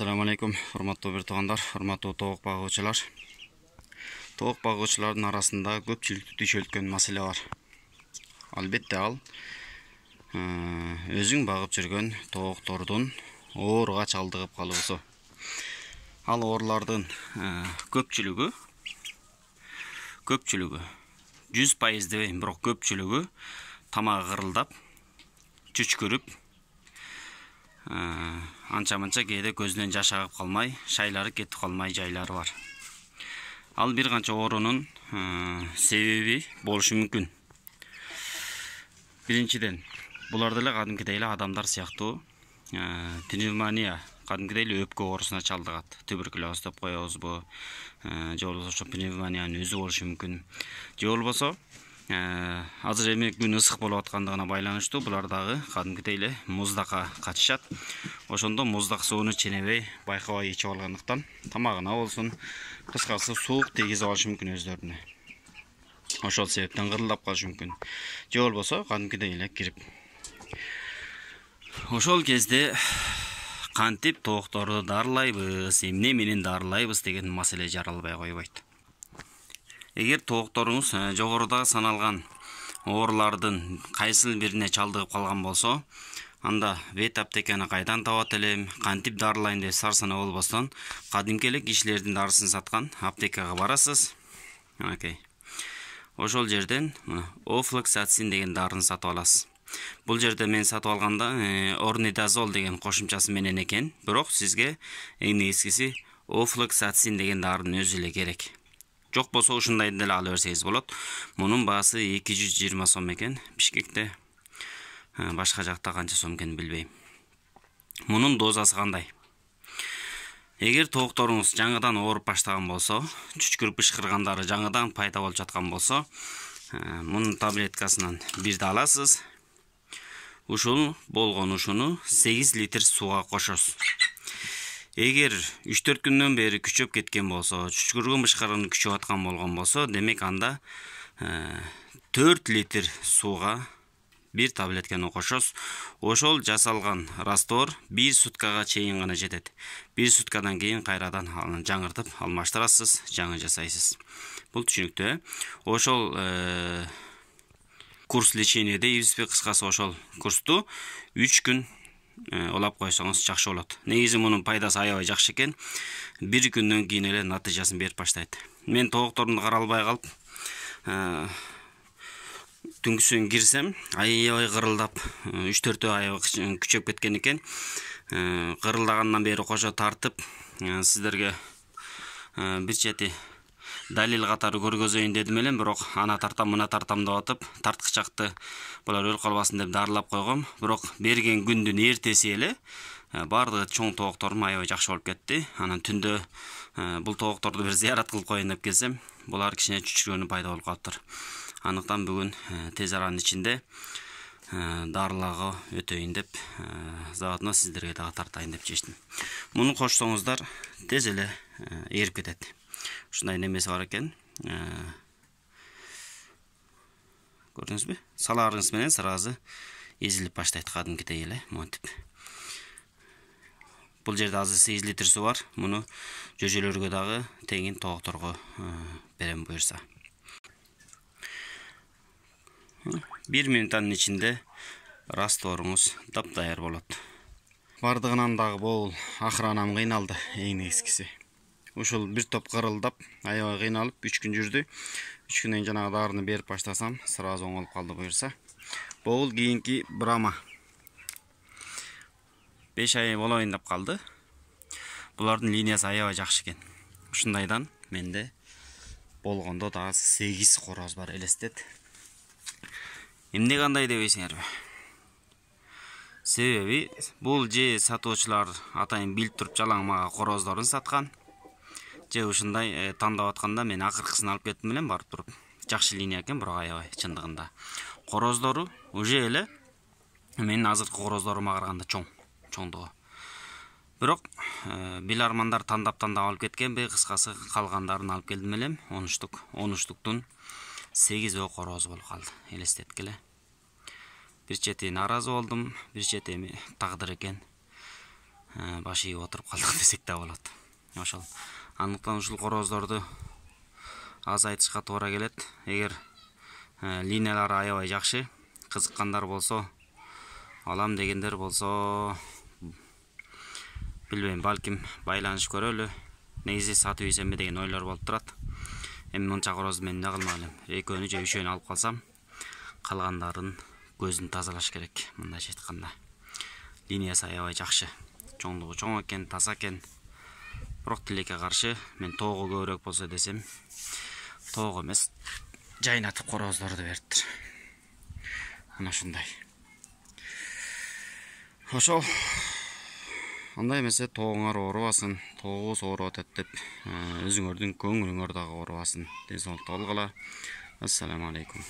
Assalamu alaikum, hurmatly bir tuğanlar, hurmatly toğuk bagıçılar. Toğuk bagıçıların arasında köpçülüktü düşöltken masale var. Albatta al özüң bagıp жүргөн тоğukтордун ооруга чалдыгып калуусу. Ал оорулардын көпчүлүгү 100% дебейм, бирок көпчүлүгү тамагы кырылдап, чүчкүрүп, анча-манча кээде көзүнөн жаш агып калмай, шайлары кетип калмай жайлары бар. Ал бир канча оорунун себеби болушу мүмкүн. Биринчиден, буларды эле кадимкидей эле адамдар сыяктуу пневмония, кадимкидей эле өпкө оорусуна чалдыгат. Туберкулез деп коебузбу, же болбосо пневмониянын өзү болушу мүмкүн. Же болбосо азыр эми күн ысык болуп аткандыгына байланыштуу булар дагы кадимкидей эле муздакка катышат. Ошондо муздак сууну ченебей, байкабай ичип алгандыктан тамагына болсун, кыскасы суук тийгизе алышы мүмкүн өздөрүнө. Ошол себептен кырылдап калышы мүмкүн. Же болбосо кадимкидей эле кирип. Ошол кезде кантип тоокторду дарылайбыз, эмне менен дарылайбыз деген маселе жаралбай койбойт. Эгер тоокторуңуз жогоруда саналган оорулардын кайсыл бирине чалдыгып калган болсо, анда вет аптеканы кайдан табат элем, кантип дарылайм деп сарсана болбостон, кадимки эле кишилердин дарысын саткан аптекага барасыз. Ошол жерден офлоксацин деген дарыны сатып аласыз. Бул жерде мен сатып алганда орнидазол деген кошумчасы менен экен, бирок сизге эң негизгиси офлоксацин деген дарынын өзү эле керек. Жок болсо ушундай деле ала берсеңиз болот. Мунун баасы 220 сом экен. Бишкекте, башка жакта канча сом экенин билбейм. Мунун дозасы кандай? Эгер тоокторуңуз жаңыдан ооруп баштаган болсо, чүчкүрүп бышкыргандары жаңыдан пайда болуп жаткан болсо, мунун таблеткасынан бирди аласыз. Ушул болгон ушуну 8 литр сууга кошосуз. Эгер 3-4 күндөн бери күчөп кеткен болсо, чүчкүргөн бышкырган күчөп аткан болгон болсо, демек анда 4 литр сууга бир таблетканы кошосуз. Ошол жасалган раствор 1 суткага чейин гана жетет. 1 суткадан кийин кайрадан жаңыртып алмаштырасыз, жаңы жасайсыз. Бул түшүнүктүү. Ошол курс лечения дейбизби, кыскасы ошол курсту 3 күн олап койсоңуз жакшы болот. Негизи мунун пайдасы аябай жакшы экен. 1 күндөн кийин эле натыйжасын берип баштайт. Мен тоокторумду каралбай калып, түнкүсүн кирсем, аябай кырылдап, 3-4 аябай күчөп кеткен экен. Кырылдагандан бери кошо тартып, сиздерге бир чети далил катары көргөзөйүн дедим элем, бирок ана тартам, мына тартам деп атып, тарткычакты булар өлүп калбасын деп дарылап койгом. Бирок берген күндүн эртеси эле бардыгы чоң тоокторум аябай жакшы болуп кетти. Анан түндө бул тоокторду бир зыярат кылып коеюн деп келсем, булар кичине чүчүргөнү пайда болуп калыптыр. Андыктан бүгүн тез аранын ичинде дарылагы өтөйүн деп, заодно сиздерге дагы тартайын деп чечтим. Муну кошсоңуздар тез эле эрип кетет. Ушундай немеси бар экен. Көрдүңүзбү? Саларыңыз менен сразу эзилип баштайт кадимкидей эле, монтип. Бул жерде азыр 8 литр суу бар. Муну жөжөлөргө дагы тегин тоокторго берем буюрса. 1 минуттан ичинде растворуңуз таптайыр болот. Бардыгынан дагы бол акыранам кыйналды, эң негизгиси. Ушул бир топ кырылдап, аябай кыйналып 3 күн жүрдү. 3 күндөн жанагы дарыны берип баштасам, сразу оңолуп калды буюрса. Бул кийинки брама. 5 ай болоюн деп калды. Булардын линиясы аябай жакшы экен. Ушундайдан менде болгондо дагы 8 короз бар, элестет. Эмне кандай дебейсиңерби? Себеби бул же сатуучулар атайын билип туруп жалаң мага короздорун саткан, же ушундай тандап атканда мен акыркысын алып кеттим элем барып туруп. Жакшы линия экен, бирок аябай чындыгында. Короздору уже эле менин азыркы короздорума караганда чоңдугу. Бирок билармандар тандап алып кеткенби, кыскасы калгандарын алып келдим элем. 10 штуктун 8 короз болуп калды, баш ийип отуруп калдык десек да болот. Ошол андыктан ушул короздорду азайтышка туура келет. Эгер линиялары аябай жакшы, кызыккандар болсо, алам дегендер болсо, билбейм, балким байланышып көрөлү. Негизи сатып ийсемби деген ойлор болуп турат. Эми мынча корозду мен эмне кылмак элем? Экөөнү же үчөөнү алып калсам, калгандарын көзүн тазалаш керек. Мындайча айтканда, линиясы аябай жакшы. Чоңдугу чоң экен, таза экен. Бирок тилекке каршы мен тоого көбүрөөк болсо десем, тоого эмес, жайнатып короздорду бериптир. Мына ушундай. Ошол андай эмесе тоогуңар оорубасын, тоогубуз ооруп атат деп, өзүңөрдүн көңүлүңөр дагы оорубасын. Ден соолукта болгула. Ассаламу алейкум.